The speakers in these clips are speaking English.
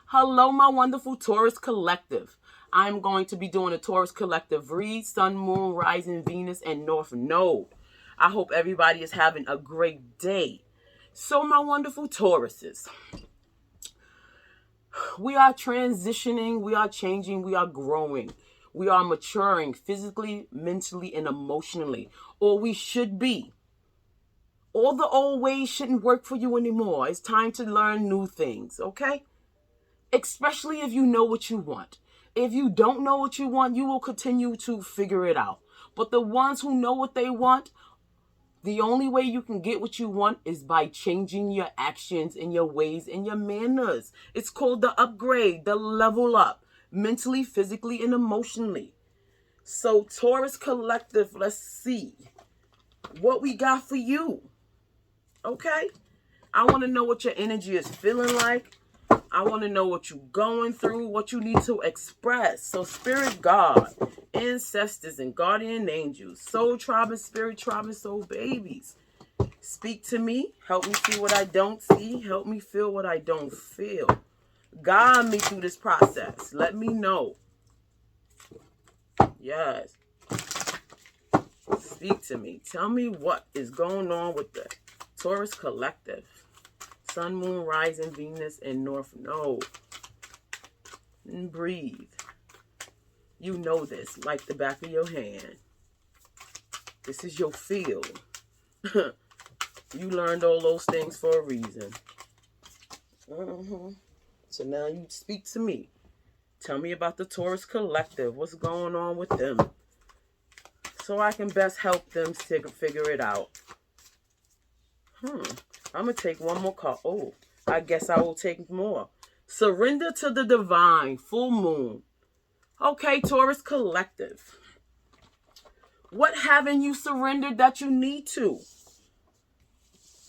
Hello, my wonderful Taurus collective. I'm going to be doing a Taurus collective read, Sun, Moon, Rising, Venus, and North Node. I hope everybody is having a great day. So, my wonderful Tauruses, we are transitioning, we are changing, we are growing. We are maturing physically, mentally, and emotionally, or we should be. All the old ways shouldn't work for you anymore. It's time to learn new things, okay? Especially if you know what you want. If you don't know what you want, you will continue to figure it out. But the ones who know what they want, the only way you can get what you want is by changing your actions and your ways and your manners. It's called the upgrade, the level up, mentally, physically, and emotionally. So Taurus collective, let's see what we got for you. Okay? I want to know what your energy is feeling like. I want to know what you're going through, what you need to express. So spirit God, ancestors, and guardian angels, soul tribe and spirit tribe and soul babies, speak to me. Help me see what I don't see. Help me feel what I don't feel. Guide me through this process. Let me know. Yes. Speak to me. Tell me what is going on with the Taurus collective. Sun, Moon, Rising, Venus, and North Node. And breathe. You know this like the back of your hand. This is your field. You learned all those things for a reason. So now you speak to me. Tell me about the Taurus collective. What's going on with them? So I can best help them figure it out. I'm going to take one more card. Oh, I guess I will take more. Surrender to the divine. Full moon. Okay, Taurus collective. What haven't you surrendered that you need to?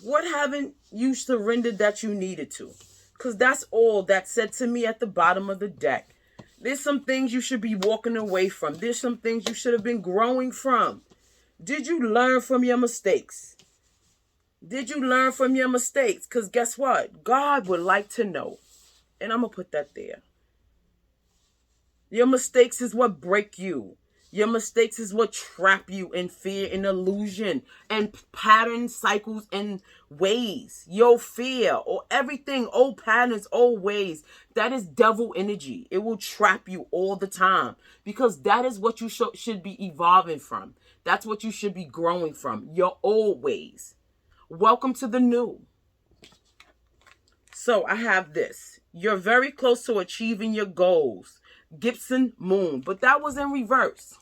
What haven't you surrendered that you needed to? Because that's all that's said to me at the bottom of the deck. There's some things you should be walking away from. There's some things you should have been growing from. Did you learn from your mistakes? Did you learn from your mistakes? Because guess what? God would like to know. And I'm going to put that there. Your mistakes is what break you. Your mistakes is what trap you in fear and illusion and pattern cycles and ways. Your fear or everything, old patterns, old ways. That is devil energy. It will trap you all the time because that is what you should be evolving from. That's what you should be growing from. Your old ways. Welcome to the new. So I have this. You're very close to achieving your goals. Gibson Moon. But that was in reverse.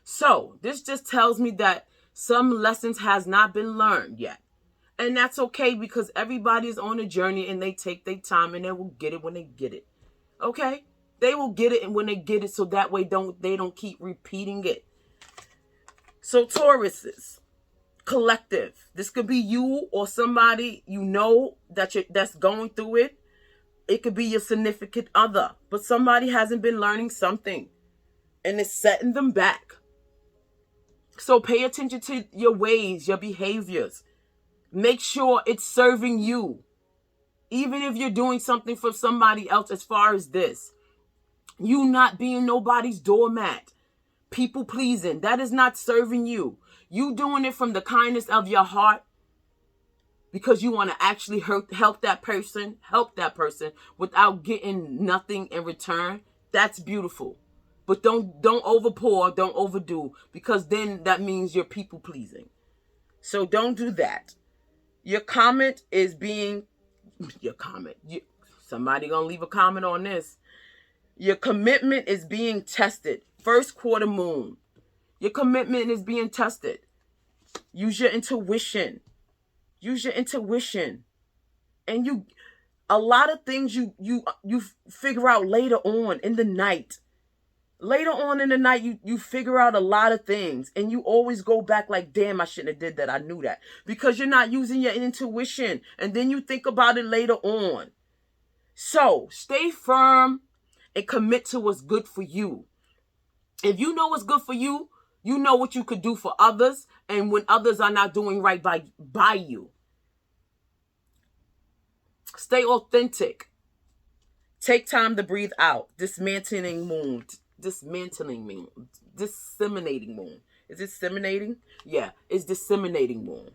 So this just tells me that some lessons has not been learned yet. And that's okay because everybody is on a journey and they take their time and they will get it when they get it. Okay? They will get it when they get it so that way they don't keep repeating it. So Tauruses. Collective. This could be you or somebody you know that's going through it. It could be your significant other. But somebody hasn't been learning something. And it's setting them back. So pay attention to your ways, your behaviors. Make sure it's serving you. Even if you're doing something for somebody else as far as this. You not being nobody's doormat. People pleasing. That is not serving you. You doing it from the kindness of your heart because you want to actually help that person without getting nothing in return. That's beautiful. But don't overpour, don't overdo, because then that means you're people pleasing. So don't do that. Your comment is being somebody gonna leave a comment on this. Your commitment is being tested. First quarter moon. Your commitment is being tested. Use your intuition. Use your intuition. And a lot of things you figure out later on in the night. Later on in the night, you figure out a lot of things. And you always go back like, damn, I shouldn't have did that. I knew that. Because you're not using your intuition. And then you think about it later on. So stay firm and commit to what's good for you. If you know what's good for you, You know what you could do for others, and when others are not doing right by you. Stay authentic. Take time to breathe out. Dismantling moon. Dismantling moon. Disseminating moon. Is it disseminating? Yeah, it's disseminating moon.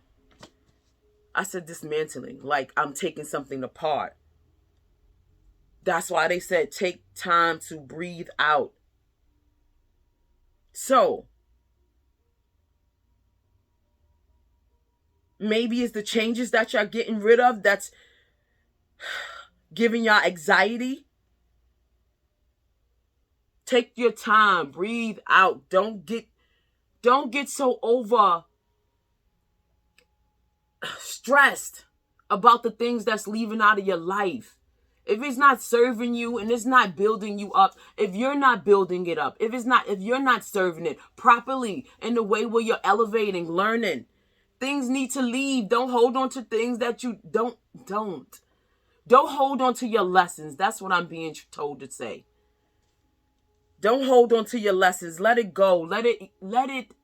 I said dismantling, like I'm taking something apart. That's why they said take time to breathe out. So, maybe it's the changes that y'all getting rid of that's giving y'all anxiety. Take your time, breathe out. Don't get so over stressed about the things that's leaving out of your life. If it's not serving you and it's not building you up, if you're not building it up, if you're not serving it properly in the way where you're elevating, learning, things need to leave. Don't hold on to things that you don't hold on to your lessons. That's what I'm being told to say. Don't hold on to your lessons. Let it go. Let it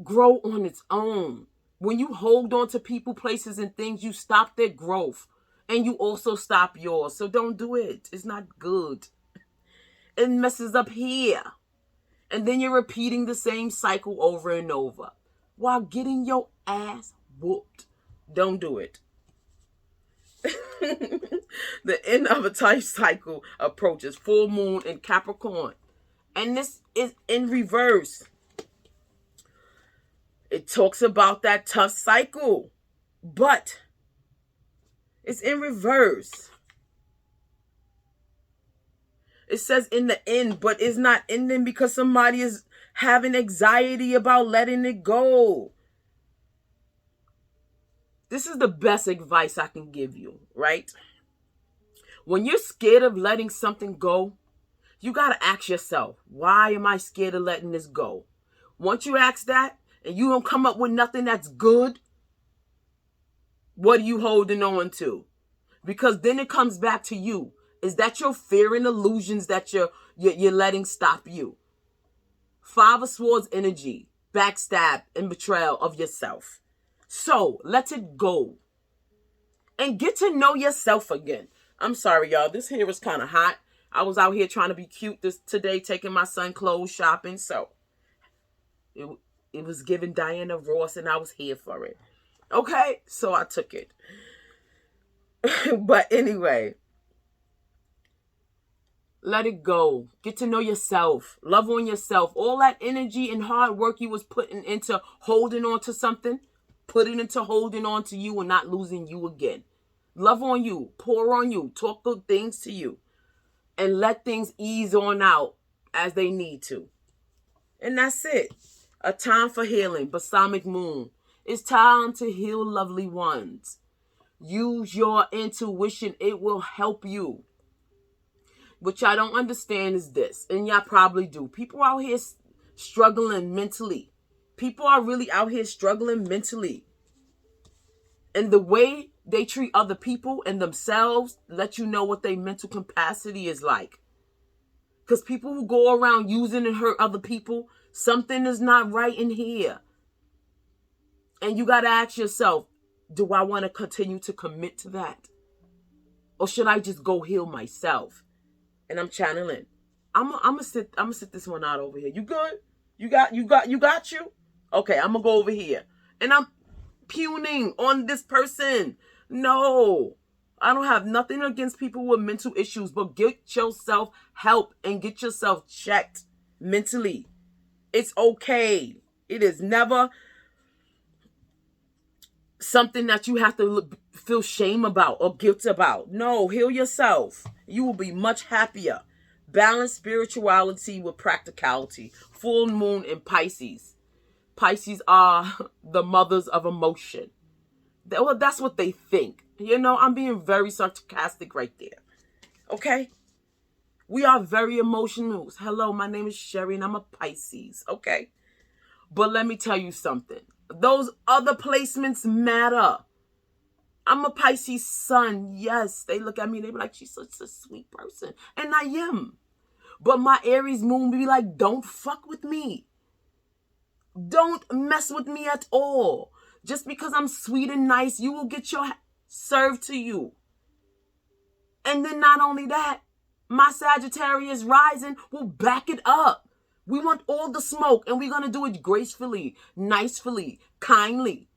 grow on its own. When you hold on to people, places, and things, you stop their growth. And you also stop yours. So don't do it. It's not good. It messes up here. And then you're repeating the same cycle over and over while getting your ass whooped. Don't do it. The end of a type cycle approaches. Full moon in Capricorn. And this is in reverse. It talks about that tough cycle. But it's in reverse. It says in the end, but it's not ending because somebody is having anxiety about letting it go. This is the best advice I can give you, right? When you're scared of letting something go, you got to ask yourself, why am I scared of letting this go? Once you ask that and you don't come up with nothing that's good, what are you holding on to? Because then it comes back to you. Is that your fear and illusions that you're letting stop you? 5 of Swords energy, backstab and betrayal of yourself. So let it go. And get to know yourself again. I'm sorry, y'all. This here is kind of hot. I was out here trying to be cute today, taking my son clothes shopping. So it was giving Diana Ross and I was here for it. Okay, so I took it. But anyway, let it go. Get to know yourself. Love on yourself. All that energy and hard work you was putting into holding on to something, put it into holding on to you and not losing you again. Love on you. Pour on you. Talk good things to you. And let things ease on out as they need to. And that's it. A time for healing. Balsamic moon. It's time to heal, lovely ones. Use your intuition. It will help you. What y'all don't understand is this, and y'all probably do. People out here struggling mentally. People are really out here struggling mentally. And the way they treat other people and themselves let you know what their mental capacity is like. Because people who go around using and hurt other people, something is not right in here. And you got to ask yourself, do I want to continue to commit to that? Or should I just go heal myself? And I'm channeling. I'm gonna sit this one out over here. You good? You got you? Okay, I'm gonna go over here. And I'm pugning on this person. No. I don't have nothing against people with mental issues, but get yourself help and get yourself checked mentally. It's okay. It is never something that you have to feel shame about or guilt about. No, heal yourself. You will be much happier. Balance spirituality with practicality. Full moon in Pisces. Pisces are the mothers of emotion. Well, that's what they think. You know, I'm being very sarcastic right there. Okay? We are very emotional. Hello, my name is Sherry and I'm a Pisces. Okay? But let me tell you something. Those other placements matter. I'm a Pisces sun. Yes, they look at me and they be like, she's such a sweet person. And I am. But my Aries moon be like, don't fuck with me. Don't mess with me at all. Just because I'm sweet and nice, you will get your served to you. And then not only that, my Sagittarius rising will back it up. We want all the smoke, and we're going to do it gracefully, nicely, kindly.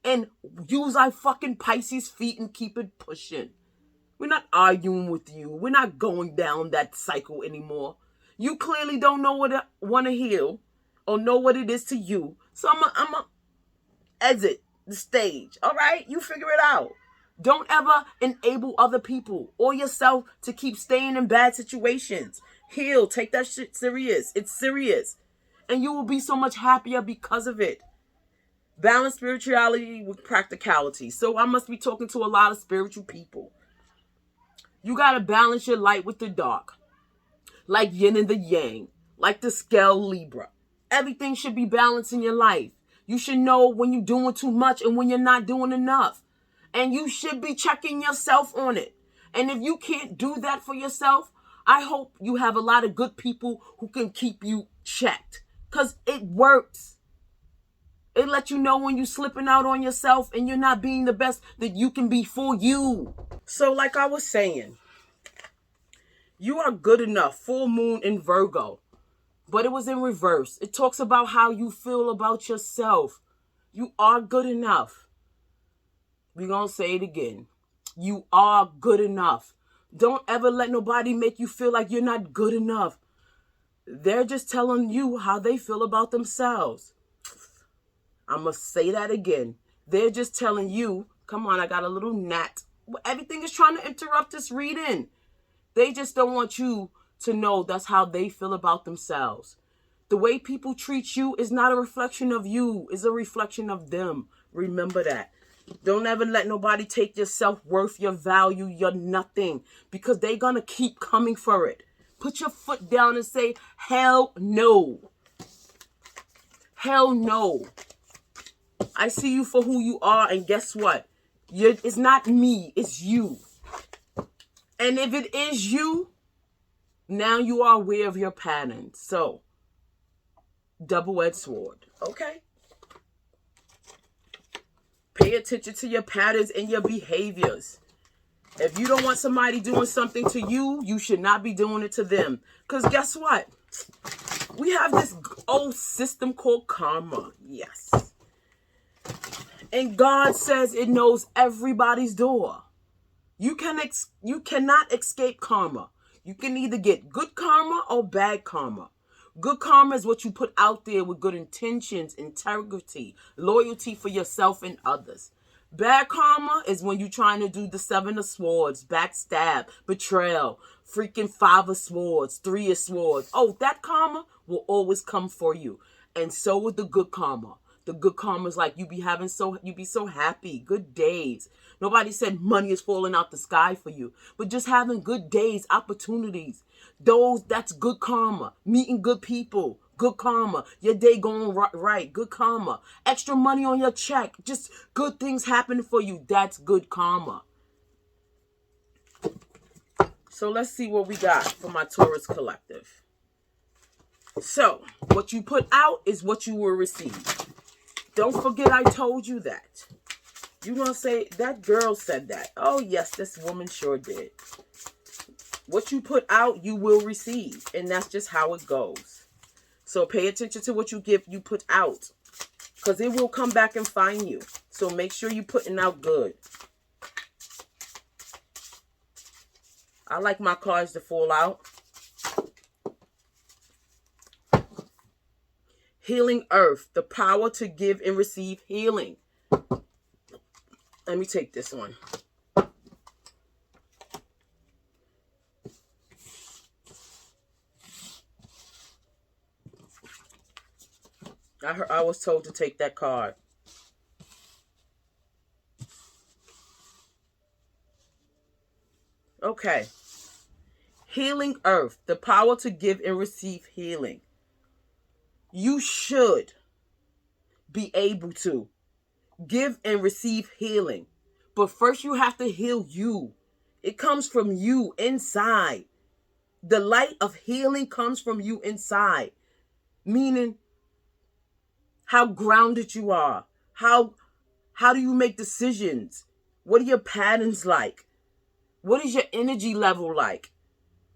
And use our fucking Pisces feet and keep it pushing. We're not arguing with you. We're not going down that cycle anymore. You clearly don't know what I want to heal or know what it is to you. So I'm a exit the stage. All right? You figure it out. Don't ever enable other people or yourself to keep staying in bad situations. Heal. Take that shit serious. It's serious. And you will be so much happier because of it. Balance spirituality with practicality. So I must be talking to a lot of spiritual people. You got to balance your light with the dark. Like yin and the yang. Like the scale Libra. Everything should be balanced in your life. You should know when you're doing too much and when you're not doing enough. And you should be checking yourself on it. And if you can't do that for yourself, I hope you have a lot of good people who can keep you checked. Because it works. It lets you know when you're slipping out on yourself and you're not being the best that you can be for you. So like I was saying, you are good enough. Full moon in Virgo. But it was in reverse. It talks about how you feel about yourself. You are good enough. We're going to say it again. You are good enough. Don't ever let nobody make you feel like you're not good enough. They're just telling you how they feel about themselves. I'm going to say that again. They're just telling you, come on, I got a little gnat. Everything is trying to interrupt this reading. They just don't want you to know that's how they feel about themselves. The way people treat you is not a reflection of you. It's a reflection of them. Remember that. Don't ever let nobody take your self-worth, your value, your nothing. Because they're going to keep coming for it. Put your foot down and say, hell no. Hell no. I see you for who you are, and guess what? It's not me, it's you. And if it is you, now you are aware of your patterns. So, double-edged sword, okay? Pay attention to your patterns and your behaviors. If you don't want somebody doing something to you, you should not be doing it to them. Because guess what? We have this old system called karma. Yes. And God says it knows everybody's door. You cannot escape karma. You can either get good karma or bad karma. Good karma is what you put out there with good intentions, integrity, loyalty for yourself and others. Bad karma is when you're trying to do the 7 of swords, backstab, betrayal, freaking 5 of swords, 3 of swords. Oh, that karma will always come for you. And so with the good karma. The good karma is like you be so happy, good days. Nobody said money is falling out the sky for you, but just having good days, opportunities. That's good karma. Meeting good people, good karma. Your day going right, good karma. Extra money on your check, just good things happening for you. That's good karma. So let's see what we got for my Taurus collective. So, what you put out is what you will receive. Don't forget I told you that. You're going to say, that girl said that. Oh, yes, this woman sure did. What you put out, you will receive. And that's just how it goes. So pay attention to what you put out. Because it will come back and find you. So make sure you're putting out good. I like my cards to fall out. Healing earth, the power to give and receive healing. Let me take this one. I was told to take that card. Okay. Healing earth, the power to give and receive healing. You should be able to give and receive healing. But first you have to heal you. It comes from you inside. The light of healing comes from you inside, meaning how grounded you are. How do you make decisions? What are your patterns like? What is your energy level like?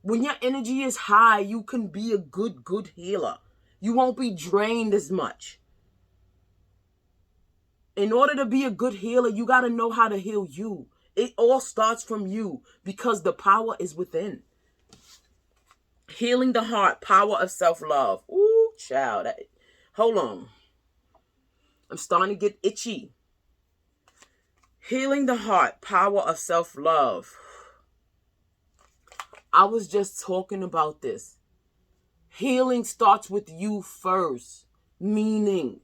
When your energy is high, you can be a good healer. You won't be drained as much. In order to be a good healer, you got to know how to heal you. It all starts from you because the power is within. Healing the heart, power of self-love. Ooh, child. Hold on. I'm starting to get itchy. Healing the heart, power of self-love. I was just talking about this. Healing starts with you first. Meaning,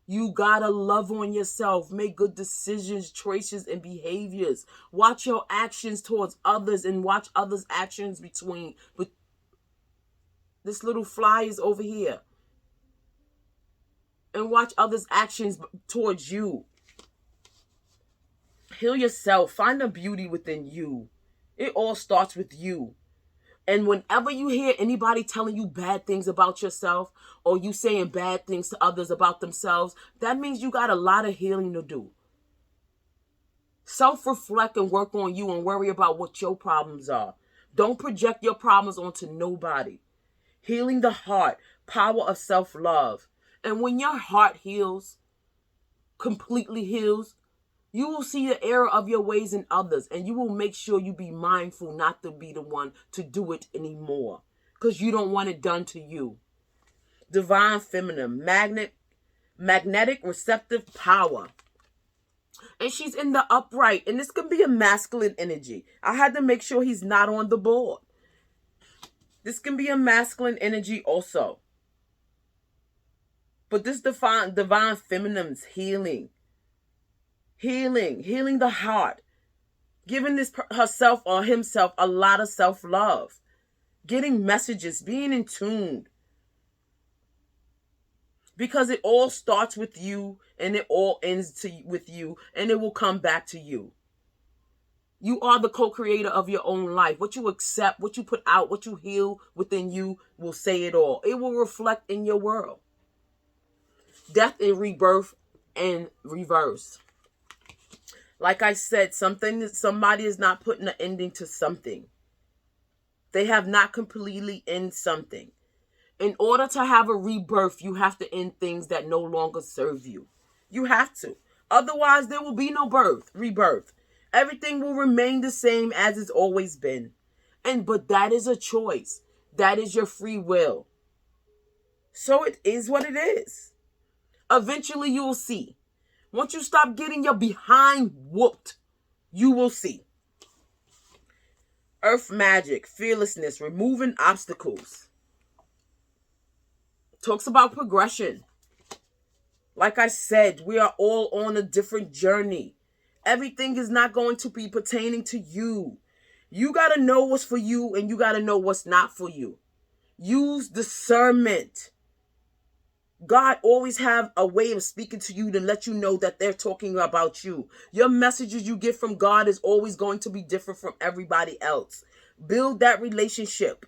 you gotta love on yourself. Make good decisions, choices, and behaviors. Watch your actions towards others and watch others' actions between. But this little fly is over here. And watch others' actions towards you. Heal yourself. Find the beauty within you. It all starts with you. And whenever you hear anybody telling you bad things about yourself or you saying bad things to others about themselves, that means you got a lot of healing to do. Self-reflect and work on you and worry about what your problems are. Don't project your problems onto nobody. Healing the heart, power of self-love. And when your heart heals, completely heals, you will see the error of your ways in others, and you will make sure you be mindful not to be the one to do it anymore because you don't want it done to you. Divine feminine, magnetic receptive power. And she's in the upright, and this can be a masculine energy. I had to make sure he's not on the board. This can be a masculine energy also. But this divine feminine's healing the heart, giving this herself or himself a lot of self-love, getting messages, being in tune, because it all starts with you and it all ends with you, and it will come back to you. You are the co-creator of your own life. What you accept, what you put out, what you heal within you will say it all. It will reflect in your world. Death and rebirth and reverse. Like I said, somebody is not putting an ending to something. They have not completely ended something. In order to have a rebirth, you have to end things that no longer serve you. You have to. Otherwise, there will be no rebirth. Everything will remain the same as it's always been. But that is a choice. That is your free will. So it is what it is. Eventually, you will see. Once you stop getting your behind whooped, you will see. Earth magic, fearlessness, removing obstacles. Talks about progression. Like I said, we are all on a different journey. Everything is not going to be pertaining to you. You got to know what's for you and you got to know what's not for you. Use discernment. God always have a way of speaking to you to let you know that they're talking about you. Your messages you get from God is always going to be different from everybody else. Build that relationship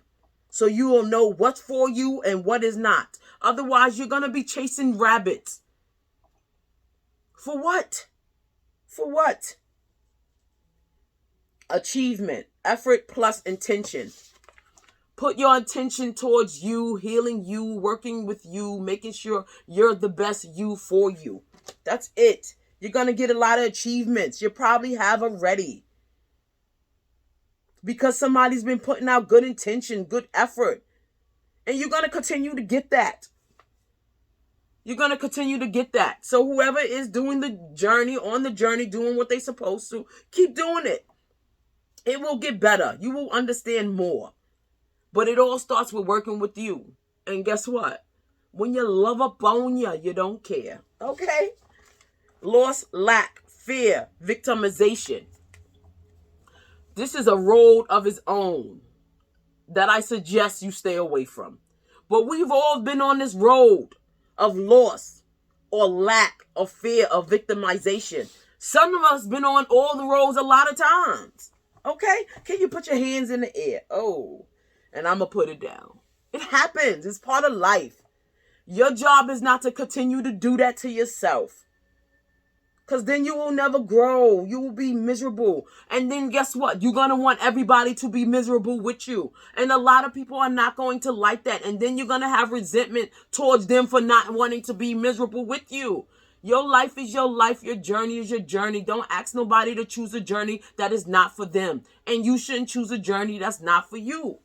so you will know what's for you and what is not. Otherwise, you're going to be chasing rabbits. For what? For what? Achievement, effort plus intention. Put your intention towards you, healing you, working with you, making sure you're the best you for you. That's it. You're going to get a lot of achievements. You probably have already. Because somebody's been putting out good intention, good effort. And you're going to continue to get that. You're going to continue to get that. So whoever is doing the journey, on the journey, doing what they're supposed to, keep doing it. It will get better. You will understand more. But it all starts with working with you. And guess what? When you love up on you, you don't care. Okay? Loss, lack, fear, victimization. This is a road of its own that I suggest you stay away from. But we've all been on this road of loss or lack or fear of victimization. Some of us been on all the roads a lot of times. Okay? Can you put your hands in the air? Oh. and I'm going to put it down. It happens. It's part of life. Your job is not to continue to do that to yourself. Because then you will never grow. You will be miserable. And then guess what? You're going to want everybody to be miserable with you. And a lot of people are not going to like that. And then you're going to have resentment towards them for not wanting to be miserable with you. Your life is your life. Your journey is your journey. Don't ask nobody to choose a journey that is not for them. And you shouldn't choose a journey that's not for you.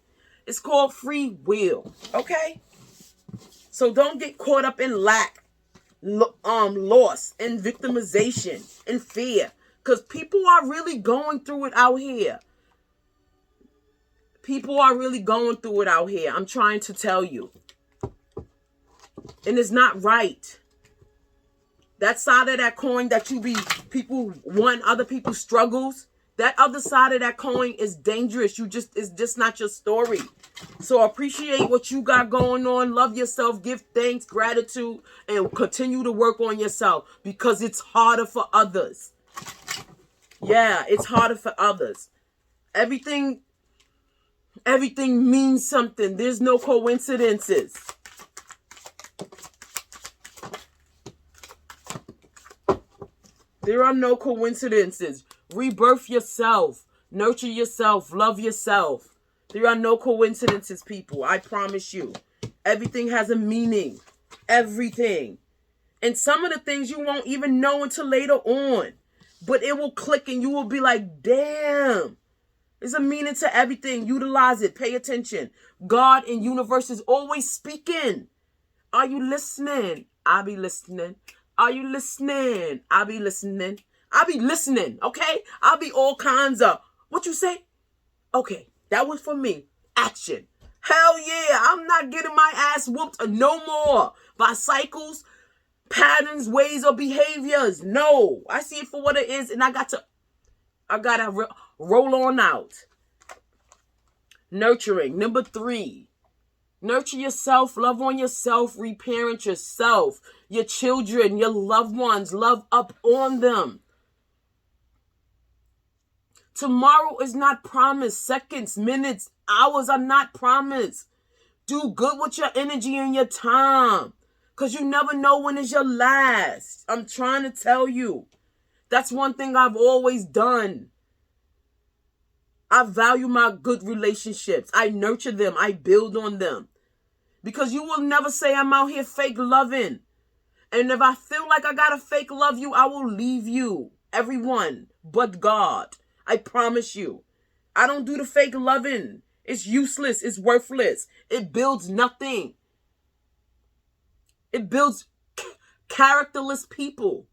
It's called free will. Okay? So don't get caught up in lack. Loss and victimization and fear, because people are really going through it out here. People are really going through it out here. I'm trying to tell you, and it's not right. That side of that coin that people want other people's struggles. That other side of that coin is dangerous. It's just not your story. So appreciate what you got going on. Love yourself. Give thanks, gratitude, and continue to work on yourself, because it's harder for others. Yeah, it's harder for others. Everything means something. There's no coincidences. There are no coincidences. Rebirth yourself. Nurture yourself. Love yourself. There are no coincidences, people. I promise you. Everything has a meaning. Everything. And some of the things you won't even know until later on. But it will click and you will be like, damn. There's a meaning to everything. Utilize it. Pay attention. God and universe is always speaking. Are you listening? I'll be listening. Are you listening? I'll be listening. I'll be listening, okay? I'll be all kinds of, what you say? Okay, that was for me. Action. Hell yeah, I'm not getting my ass whooped no more by cycles, patterns, ways, or behaviors. No, I see it for what it is, and I gotta roll on out. Nurturing. Number 3. Nurture yourself, love on yourself, reparent yourself, your children, your loved ones, love up on them. Tomorrow is not promised. Seconds, minutes, hours are not promised. Do good with your energy and your time, because you never know when is your last. I'm trying to tell you. That's one thing I've always done. I value my good relationships. I nurture them. I build on them. Because you will never say I'm out here fake loving. And if I feel like I gotta fake love you, I will leave you. Everyone but God. I promise you. I don't do the fake loving. It's useless. It's worthless. It builds nothing. It builds characterless people.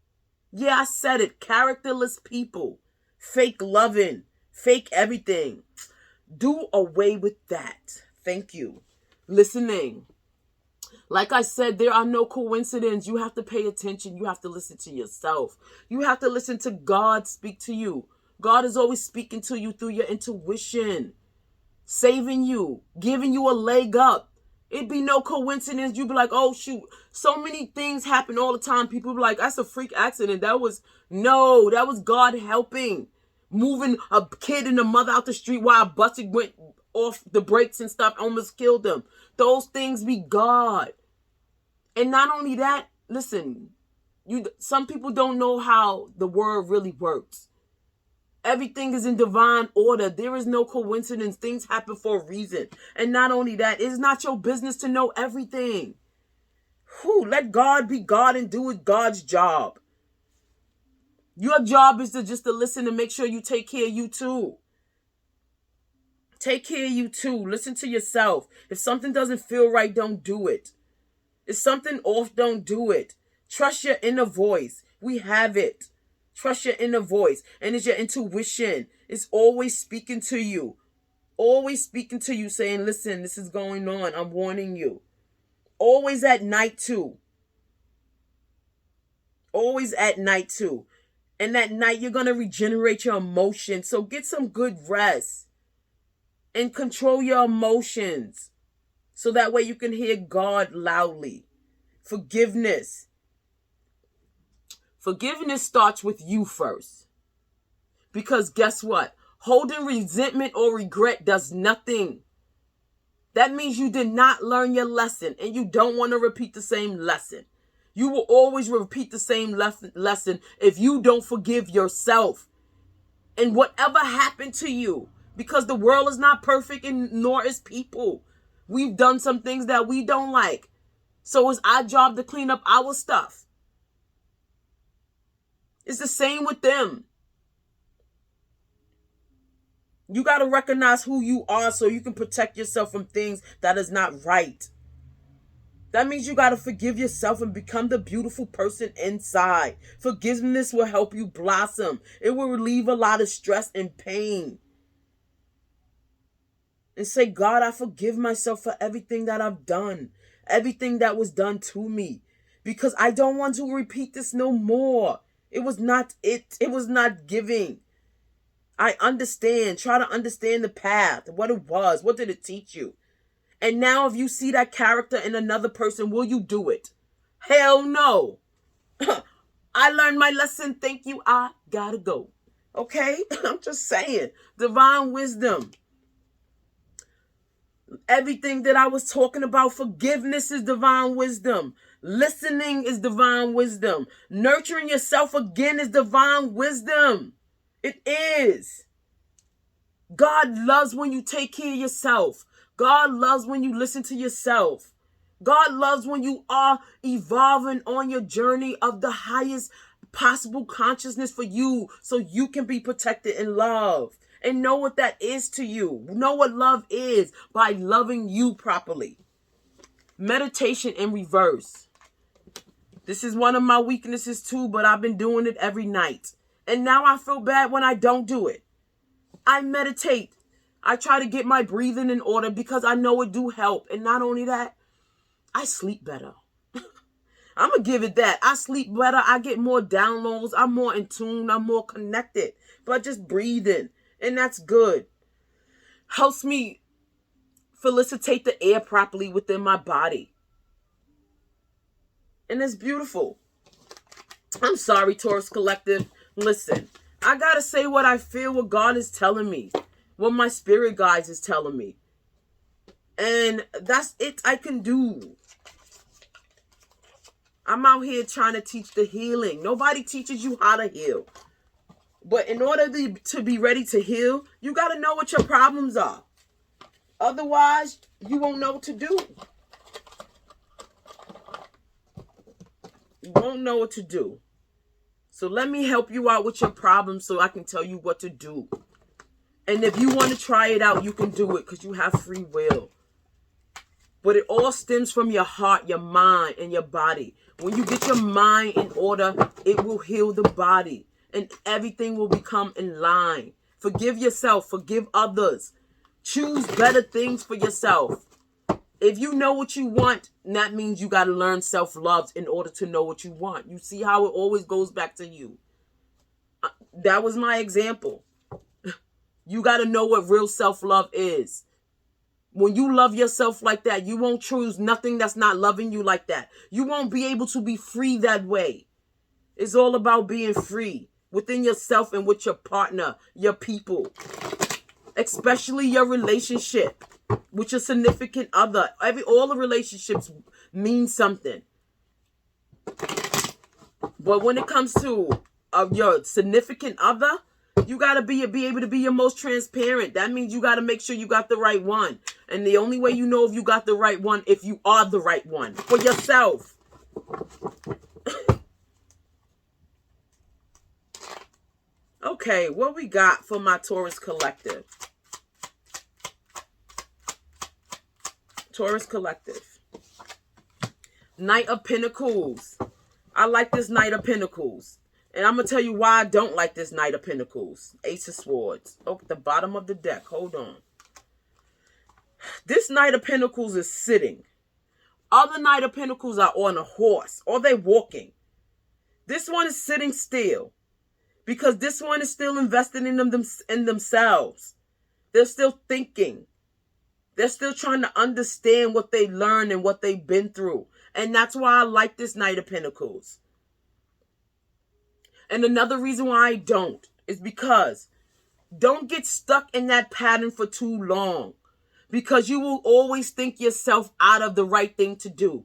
Yeah, I said it. Characterless people. Fake loving. Fake everything. Do away with that. Thank you. Listening. Like I said, there are no coincidences. You have to pay attention. You have to listen to yourself. You have to listen to God speak to you. God is always speaking to you through your intuition. Saving you. Giving you a leg up. It'd be no coincidence. You'd be like, oh shoot. So many things happen all the time. People be like, that's a freak accident. That was God helping. Moving a kid and a mother out the street while a bus went off the brakes and stuff, almost killed them. Those things be God. And not only that, listen, some people don't know how the word really works. Everything is in divine order. There is no coincidence. Things happen for a reason. And not only that, it's not your business to know everything. Let God be God and do it God's job. Your job is to just to listen and make sure you take care of you too. Take care of you too. Listen to yourself. If something doesn't feel right, don't do it. If something off, don't do it. Trust your inner voice. We have it. Trust your inner voice. And it's your intuition. It's always speaking to you. Always speaking to you, saying, listen, this is going on. I'm warning you. Always at night too. Always at night too. And at night, you're going to regenerate your emotions. So get some good rest. And control your emotions. So that way you can hear God loudly. Forgiveness. Forgiveness starts with you first. Because guess what? Holding resentment or regret does nothing. That means you did not learn your lesson and you don't want to repeat the same lesson. You will always repeat the same lesson if you don't forgive yourself and whatever happened to you, because the world is not perfect and nor is people. We've done some things that we don't like. So it's our job to clean up our stuff. It's the same with them. You got to recognize who you are so you can protect yourself from things that is not right. That means you got to forgive yourself and become the beautiful person inside. Forgiveness will help you blossom. It will relieve a lot of stress and pain. And say, God, I forgive myself for everything that I've done. Everything that was done to me. Because I don't want to repeat this no more. It was not it. It was not giving. I understand. Try to understand the path. What it was. What did it teach you? And now if you see that character in another person, will you do it? Hell no. I learned my lesson. Thank you. I gotta go. Okay? I'm just saying. Divine wisdom. Everything that I was talking about, forgiveness is divine wisdom. Listening is divine wisdom. Nurturing yourself again is divine wisdom. It is. God loves when you take care of yourself. God loves when you listen to yourself. God loves when you are evolving on your journey of the highest possible consciousness for you so you can be protected and loved. And know what that is to you. Know what love is by loving you properly. Meditation in reverse. This is one of my weaknesses too, but I've been doing it every night. And now I feel bad when I don't do it. I meditate. I try to get my breathing in order because I know it do help. And not only that, I sleep better. I'm going to give it that. I sleep better. I get more downloads. I'm more in tune. I'm more connected. But just breathing. And that's good. Helps me felicitate the air properly within my body. And it's beautiful. I'm sorry, Taurus Collective. Listen, I got to say what I feel, what God is telling me. What my spirit guides is telling me. And that's it I can do. I'm out here trying to teach the healing. Nobody teaches you how to heal. But in order to be ready to heal, you got to know what your problems are. Otherwise, you won't know what to do. You won't know what to do. So let me help you out with your problems so I can tell you what to do. And if you want to try it out, you can do it because you have free will. But it all stems from your heart, your mind, and your body. When you get your mind in order, it will heal the body. And everything will become in line. Forgive yourself. Forgive others. Choose better things for yourself. If you know what you want, that means you got to learn self-love in order to know what you want. You see how it always goes back to you. That was my example. You got to know what real self-love is. When you love yourself like that, you won't choose nothing that's not loving you like that. You won't be able to be free that way. It's all about being free within yourself and with your partner, your people, especially your relationship with your significant other. All the relationships mean something. But when it comes to your significant other, you got to be able to be your most transparent. That means you got to make sure you got the right one. And the only way you know if you got the right one, if you are the right one for yourself. Okay, what we got for my Taurus Collective? Taurus Collective. Knight of Pentacles. I like this Knight of Pentacles. And I'm going to tell you why I don't like this Knight of Pentacles. Ace of Swords. Oh, the bottom of the deck. Hold on. This Knight of Pentacles is sitting. Other Knight of Pentacles are on a horse. Or they're walking. This one is sitting still. Because this one is still invested in themselves. They're still thinking. They're still trying to understand what they learned and what they've been through. And that's why I like this Knight of Pentacles. And another reason why I don't is because don't get stuck in that pattern for too long. because you will always think yourself out of the right thing to do.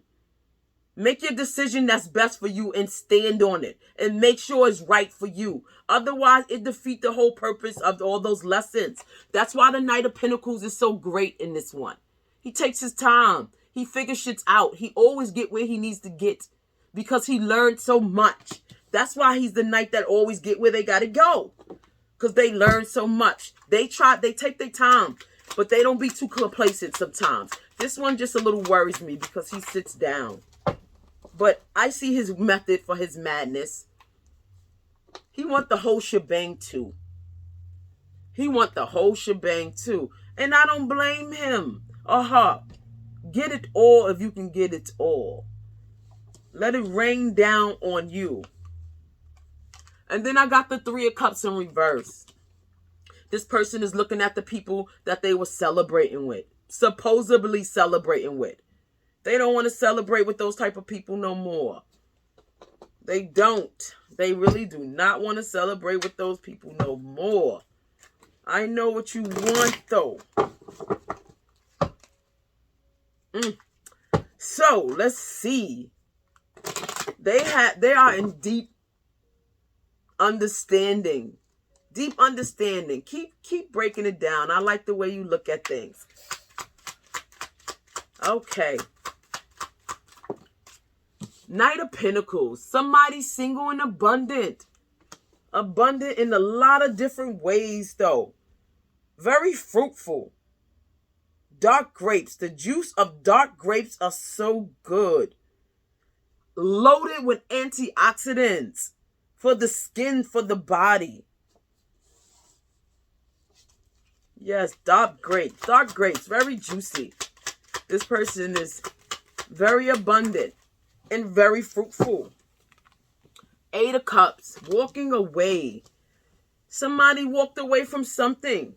Make your decision that's best for you and stand on it and make sure it's right for you. Otherwise, it defeats the whole purpose of all those lessons. That's why the Knight of Pentacles is so great in this one. He takes his time. He figures shit out. He always get where he needs to get because he learned so much. That's why he's the knight that always get where they got to go, because they learn so much. They take their time, but they don't be too complacent sometimes. This one just a little worries me because he sits down. But I see his method for his madness. He want the whole shebang too. He want the whole shebang too. And I don't blame him or her. Get it all if you can get it all. Let it rain down on you. And then I got the Three of Cups in reverse. This person is looking at the people that they were celebrating with. Supposedly celebrating with. They don't want to celebrate with those type of people no more. They don't. They really do not want to celebrate with those people no more. I know what you want though. So let's see. They are in deep understanding. Deep understanding. Keep breaking it down. I like the way you look at things. Okay. Knight of Pentacles. Somebody single and abundant. Abundant in a lot of different ways though. Very fruitful. Dark grapes. The juice of dark grapes are so good. Loaded with antioxidants for the skin, for the body. Yes, dark grapes. Dark grapes, very juicy. This person is very abundant and very fruitful. Eight of Cups, walking away. Somebody walked away from something.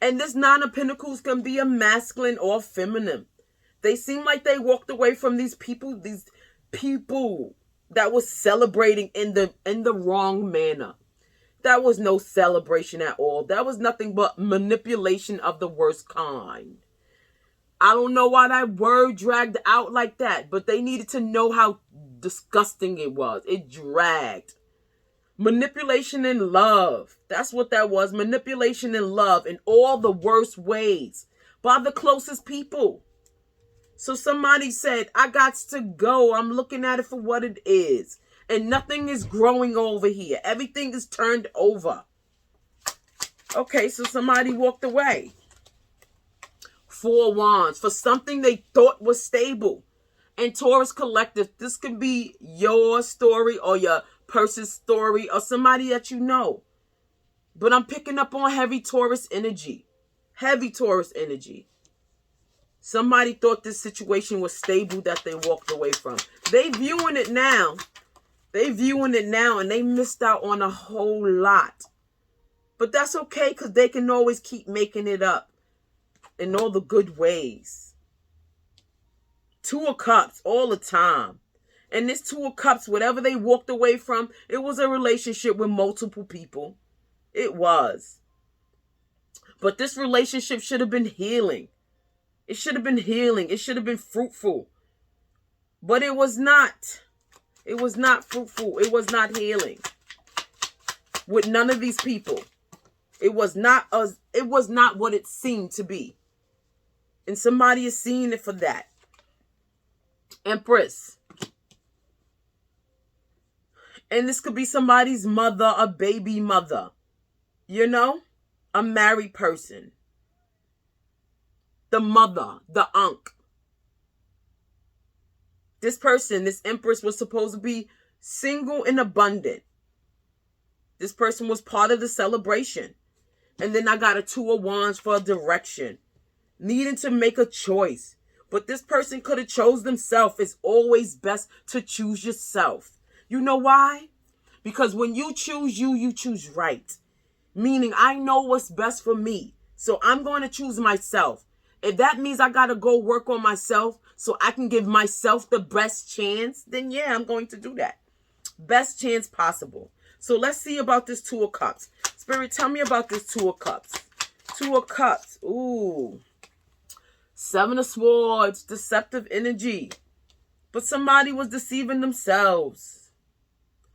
And this Nine of Pentacles can be a masculine or feminine. They seem like they walked away from these people that was celebrating in the wrong manner. That was no celebration at all. That was nothing but manipulation of the worst kind. I don't know why that word dragged out like that, but they needed to know how disgusting it was. It dragged. Manipulation in love. That's what that was. Manipulation in love in all the worst ways by the closest people. So somebody said, I got to go. I'm looking at it for what it is. And nothing is growing over here. Everything is turned over. Okay, so somebody walked away. Four of Wands for something they thought was stable. And Taurus Collective, this could be your story or your person's story or somebody that you know. But I'm picking up on heavy Taurus energy. Heavy Taurus energy. Somebody thought this situation was stable that they walked away from. They viewing it now. And they missed out on a whole lot. But that's okay because they can always keep making it up in all the good ways. Two of Cups all the time. And this Two of Cups, whatever they walked away from, it was a relationship with multiple people. It was. But this relationship should have been healing. It should have been healing. It should have been fruitful. But it was not. It was not fruitful. It was not healing. With none of these people. It was not what it seemed to be. And somebody is seeing it for that. Empress. And this could be somebody's mother, a baby mother. You know? A married person. The mother, the unc. This person, this Empress, was supposed to be single and abundant. This person was part of the celebration. And then I got a Two of Wands for a direction. Needing to make a choice. But this person could have chose themselves. It's always best to choose yourself. You know why? Because when you choose you choose right. Meaning I know what's best for me. So I'm going to choose myself. If that means I got to go work on myself so I can give myself the best chance, then yeah, I'm going to do that. Best chance possible. So let's see about this Two of Cups. Spirit, tell me about this Two of Cups. Two of Cups. Ooh. Seven of Swords, deceptive energy. But somebody was deceiving themselves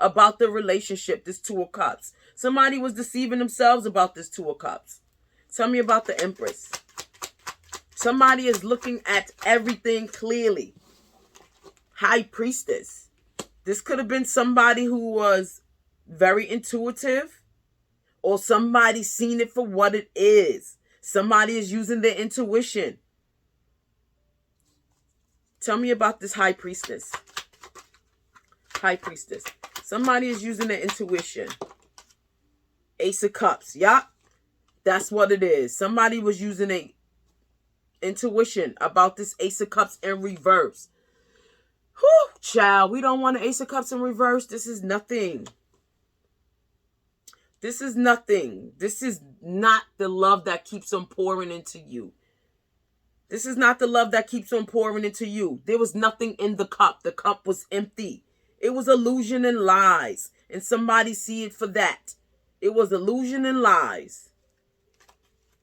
about the relationship, this Two of Cups. Somebody was deceiving themselves about this Two of Cups. Tell me about the Empress. Somebody is looking at everything clearly. High Priestess. This could have been somebody who was very intuitive, or somebody seen it for what it is. Somebody is using their intuition. Tell me about this High Priestess. High Priestess. Somebody is using their intuition. Ace of Cups. Yup. That's what it is. Somebody was using a intuition about this Ace of Cups in reverse. Whew, child. We don't want an Ace of Cups in reverse. This is nothing. This is nothing. This is not the love that keeps on pouring into you. This is not the love that keeps on pouring into you. There was nothing in the cup. The cup was empty. It was illusion and lies. And somebody see it for that. It was illusion and lies.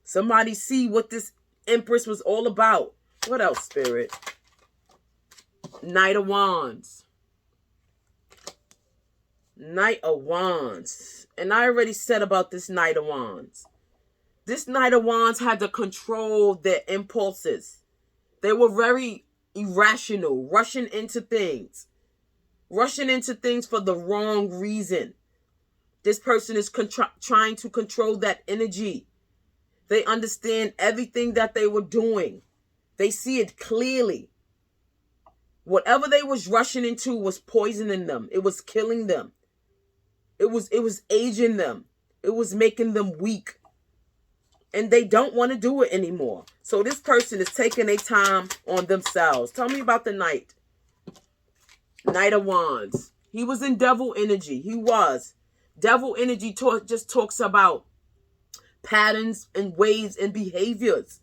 Somebody see what this Empress was all about. What else, Spirit? Knight of Wands. Knight of Wands. And I already said about this Knight of Wands. This Knight of Wands had to control their impulses. They were very irrational, rushing into things. Rushing into things for the wrong reason. This person is trying to control that energy. They understand everything that they were doing. They see it clearly. Whatever they was rushing into was poisoning them. It was killing them. It was aging them. It was making them weak. And they don't want to do it anymore. So this person is taking their time on themselves. Tell me about the Knight. Knight of Wands. He was in devil energy. He was. Devil energy just talks about patterns and ways and behaviors.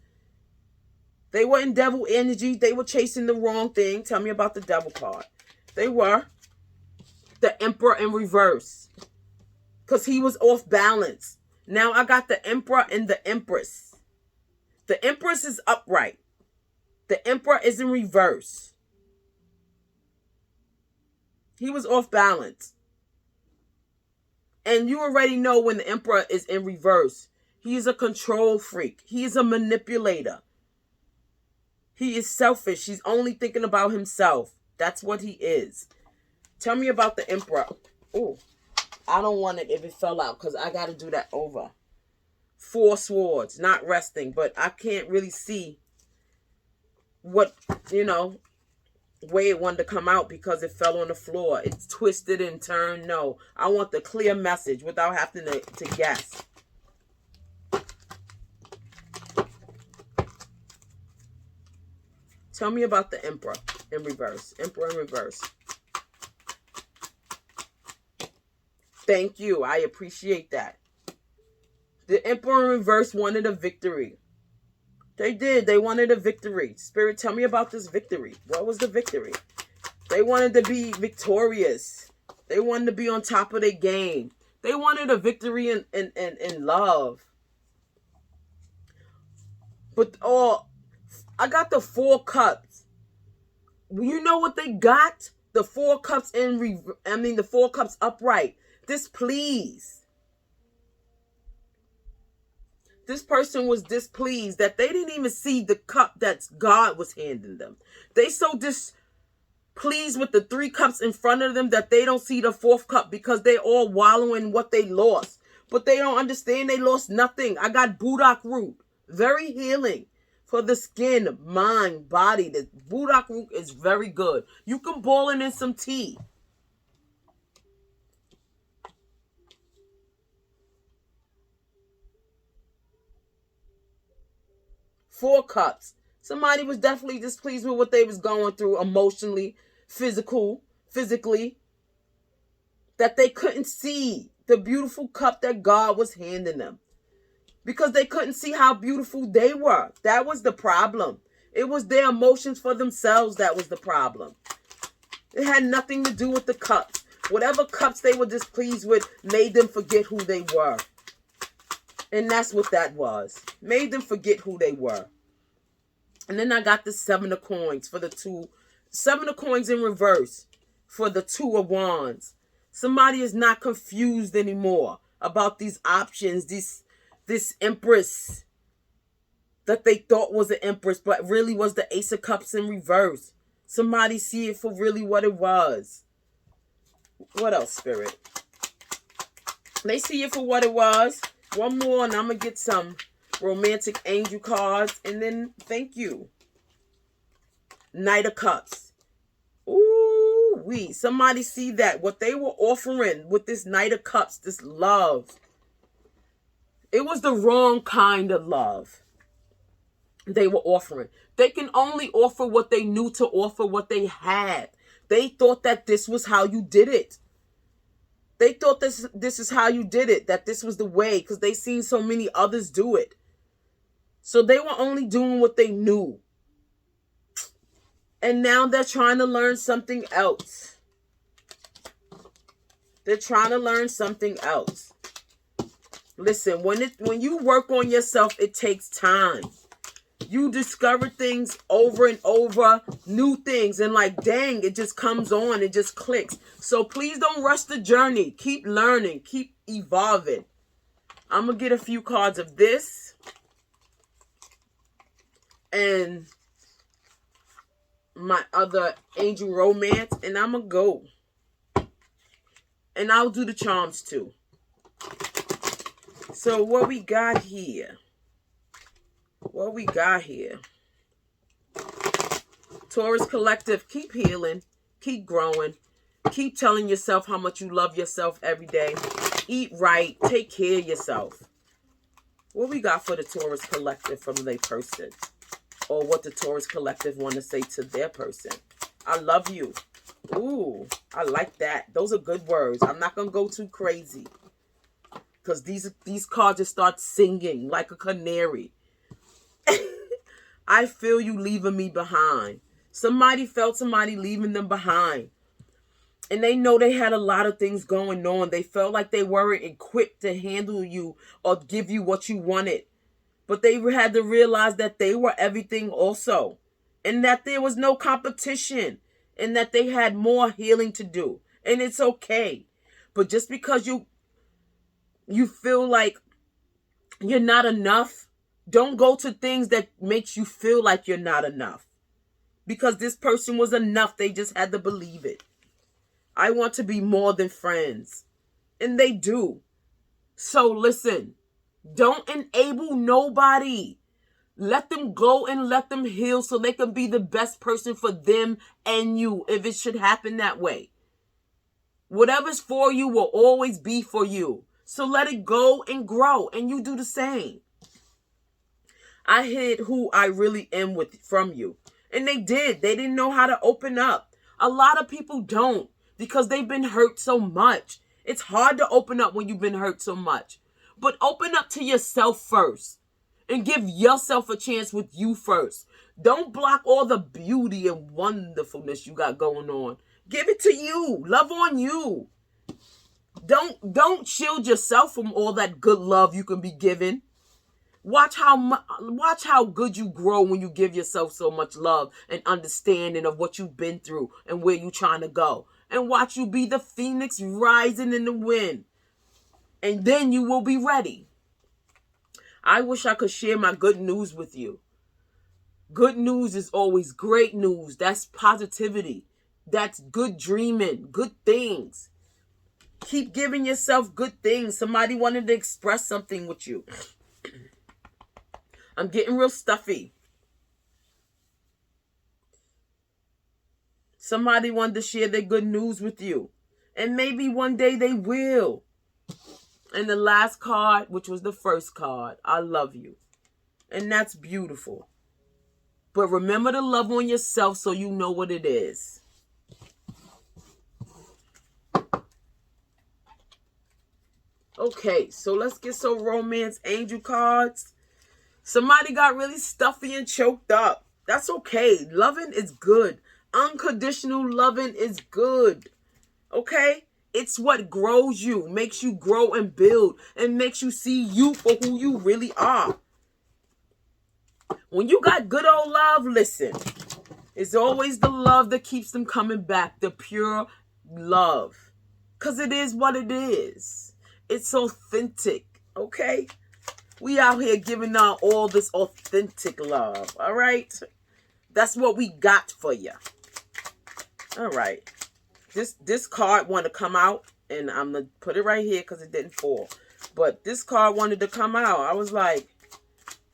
They were in devil energy. They were chasing the wrong thing. Tell me about the devil card. They were. The Emperor in reverse. Because he was off balance. Now I got the Emperor and the Empress. The Empress is upright. The Emperor is in reverse. He was off balance. And you already know when the Emperor is in reverse. He is a control freak. He is a manipulator. He is selfish. He's only thinking about himself. That's what he is. Tell me about the Emperor. Oh, I don't want it if it fell out because I got to do that over. 4 swords, not resting, but I can't really see what, way it wanted to come out because it fell on the floor. It's twisted and turned. No, I want the clear message without having to guess. Tell me about the Emperor in reverse. Emperor in reverse. Thank you. I appreciate that. The Emperor in reverse wanted a victory. They did. They wanted a victory. Spirit, tell me about this victory. What was the victory? They wanted to be victorious. They wanted to be on top of their game. They wanted a victory in love. But I got the 4 cups. You know what they got? The 4 cups the 4 cups upright. Displeased. This person was displeased that they didn't even see the cup that God was handing them. They so displeased with the 3 cups in front of them that they don't see the 4th cup because they all wallowing in what they lost. But they don't understand they lost nothing. I got Burdock root. Very healing for the skin, mind, body. The Burdock root is very good. You can boil it in some tea. Four cups. Somebody was definitely displeased with what they was going through emotionally, physically. That they couldn't see the beautiful cup that God was handing them. Because they couldn't see how beautiful they were. That was the problem. It was their emotions for themselves that was the problem. It had nothing to do with the cups. Whatever cups they were displeased with made them forget who they were. And that's what that was. Made them forget who they were. And then I got the 7 of coins for the 2. 7 of coins in reverse for the 2 of wands. Somebody is not confused anymore about these options. This empress that they thought was an empress, but really was the Ace of Cups in reverse. Somebody see it for really what it was. What else, Spirit? They see it for what it was. One more and I'm going to get some romantic angel cards. And then, thank you. Knight of Cups. Ooh-wee. Somebody see that. What they were offering with this Knight of Cups, this love. It was the wrong kind of love they were offering. They can only offer what they knew to offer, what they had. They thought that this was how you did it. They thought this is how you did it, that this was the way, because they seen so many others do it. So they were only doing what they knew. And now they're trying to learn something else. They're trying to learn something else. Listen, when you work on yourself, it takes time. You discover things over and over, new things, and like, dang, it just comes on, it just clicks. So please don't rush the journey. Keep learning, keep evolving. I'm going to get a few cards of this. And my other angel romance, and I'm going to go. And I'll do the charms too. So what we got here? What we got here? Taurus collective, keep healing, keep growing, keep telling yourself how much you love yourself every day. Eat right, take care of yourself. What we got for the Taurus collective from their person? Or what the Taurus collective want to say to their person? I love you. Ooh, I like that. Those are good words. I'm not going to go too crazy. Because these cards just start singing like a canary. I feel you leaving me behind. Somebody felt somebody leaving them behind. And they know they had a lot of things going on. They felt like they weren't equipped to handle you or give you what you wanted. But they had to realize that they were everything also. And that there was no competition. And that they had more healing to do. And it's okay. But just because you feel like you're not enough, don't go to things that makes you feel like you're not enough. Because this person was enough. They just had to believe it. I want to be more than friends. And they do. So listen. Don't enable nobody. Let them go and let them heal so they can be the best person for them and you, if it should happen that way. Whatever's for you will always be for you. So let it go and grow, and you do the same. I hid who I really am from you. And they did. They didn't know how to open up. A lot of people don't because they've been hurt so much. It's hard to open up when you've been hurt so much. But open up to yourself first. And give yourself a chance with you first. Don't block all the beauty and wonderfulness you got going on. Give it to you. Love on you. Don't shield yourself from all that good love you can be given. Watch how good you grow when you give yourself so much love and understanding of what you've been through and where you're trying to go. And watch you be the phoenix rising in the wind. And then you will be ready. I wish I could share my good news with you. Good news is always great news. That's positivity. That's good dreaming, good things. Keep giving yourself good things. Somebody wanted to express something with you. I'm getting real stuffy. Somebody wanted to share their good news with you. And maybe one day they will. And the last card, which was the first card, I love you. And that's beautiful. But remember to love on yourself so you know what it is. Okay, so let's get some romance angel cards. Somebody got really stuffy and choked up. That's okay. Loving is good. Unconditional loving is good. Okay? It's what grows you, makes you grow and build, and makes you see you for who you really are. When you got good old love, listen, it's always the love that keeps them coming back, the pure love. Because it is what it is. It's authentic, okay? We out here giving out all this authentic love, all right? That's what we got for you. All right. This card wanted to come out, and I'm going to put it right here because it didn't fall. But this card wanted to come out. I was like,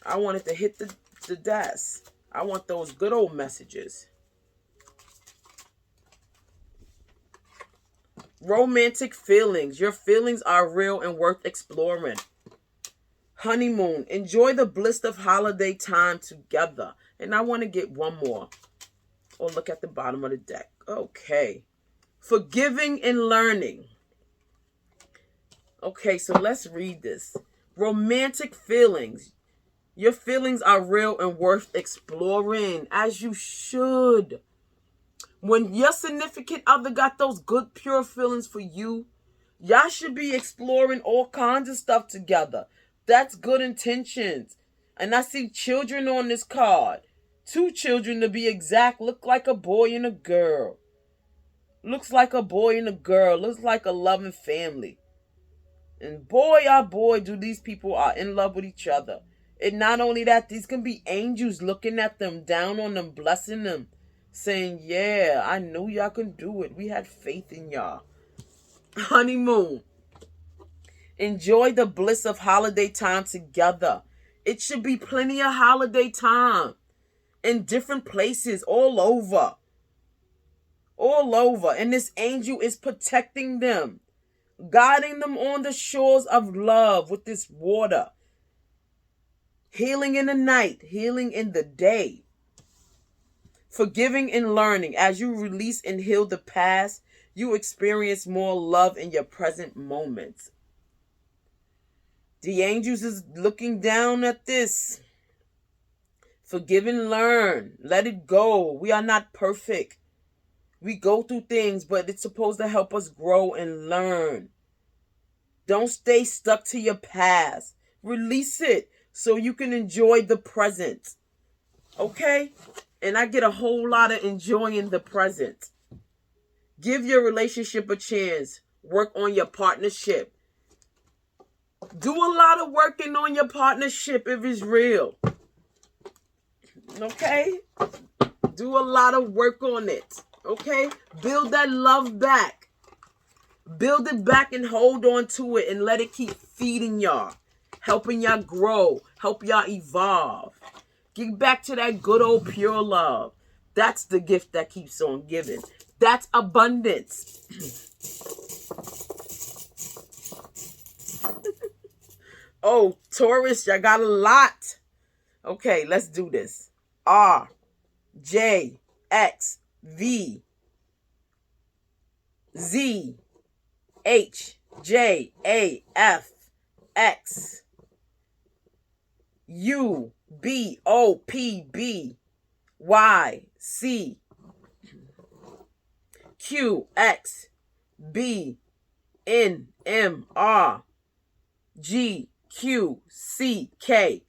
I wanted to hit the desk. I want those good old messages. Romantic feelings. Your feelings are real and worth exploring. Honeymoon. Enjoy the bliss of holiday time together. And I want to get one more. Or look at the bottom of the deck. Okay. Forgiving and learning. Okay, so let's read this. Romantic feelings. Your feelings are real and worth exploring, as you should. When your significant other got those good, pure feelings for you, y'all should be exploring all kinds of stuff together. That's good intentions. And I see children on this card. 2 children to be exact. Look like a boy and a girl. Looks like a boy and a girl. Looks like a loving family. And boy, oh boy, do these people are in love with each other. And not only that, these can be angels looking at them, down on them, blessing them, saying, yeah, I knew y'all can do it. We had faith in y'all. Honeymoon. Enjoy the bliss of holiday time together. It should be plenty of holiday time in different places all over. All over. And this angel is protecting them, guiding them on the shores of love with this water. Healing in the night, healing in the day. Forgiving and learning. As you release and heal the past, you experience more love in your present moments. The angels is looking down at this. Forgive and learn. Let it go. We are not perfect. We go through things, but it's supposed to help us grow and learn. Don't stay stuck to your past. Release it so you can enjoy the present. Okay? And I get a whole lot of enjoying the present. Give your relationship a chance. Work on your partnership. Do a lot of working on your partnership if it's real. Okay? Do a lot of work on it. Okay? Build that love back. Build it back and hold on to it and let it keep feeding y'all. Helping y'all grow. Help y'all evolve. Get back to that good old pure love. That's the gift that keeps on giving. That's abundance. Oh, Taurus, y'all got a lot. Okay, let's do this. R, J, X, V, Z, H, J, A, F, X, U, B, O, P, B, Y, C, Q, X, B, N, M, R, G, Q, C, K.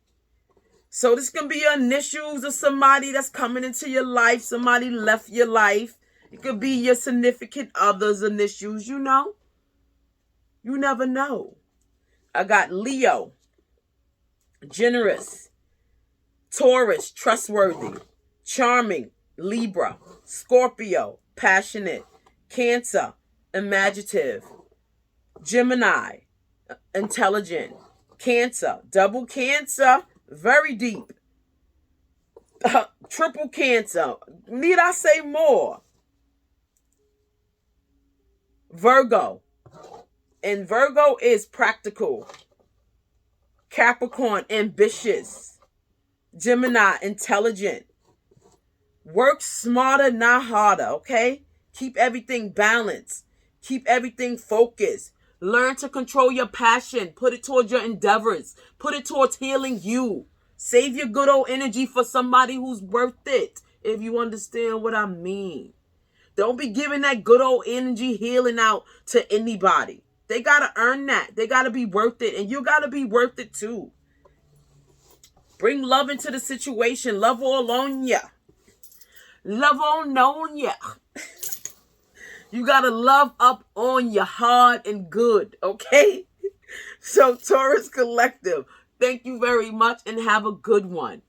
So this can be your initials of somebody that's coming into your life. Somebody left your life. It could be your significant other's initials, you know. You never know. I got Leo, generous, Taurus, trustworthy, charming, Libra, Scorpio, passionate, Cancer, imaginative, Gemini, intelligent, Cancer, double Cancer, very deep, triple Cancer, need I say more? Virgo, and Virgo is practical, Capricorn, ambitious, Gemini, intelligent. Work smarter, not harder, okay? Keep everything balanced. Keep everything focused. Learn to control your passion. Put it towards your endeavors. Put it towards healing you. Save your good old energy for somebody who's worth it, if you understand what I mean. Don't be giving that good old energy healing out to anybody. They got to earn that. They got to be worth it. And you got to be worth it too. Bring love into the situation. Love all on ya. Love on ya. You got to love up on ya hard and good, okay? So Taurus Collective, thank you very much and have a good one.